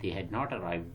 they had not arrived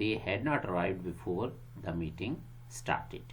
they had not arrived before the meeting started۔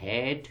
had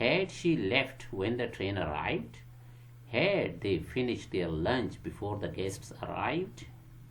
had she left when the train arrived؟ had they finished their lunch before the guests arrived؟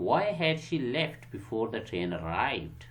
why had she left before the train arrived؟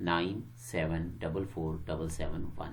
97447771.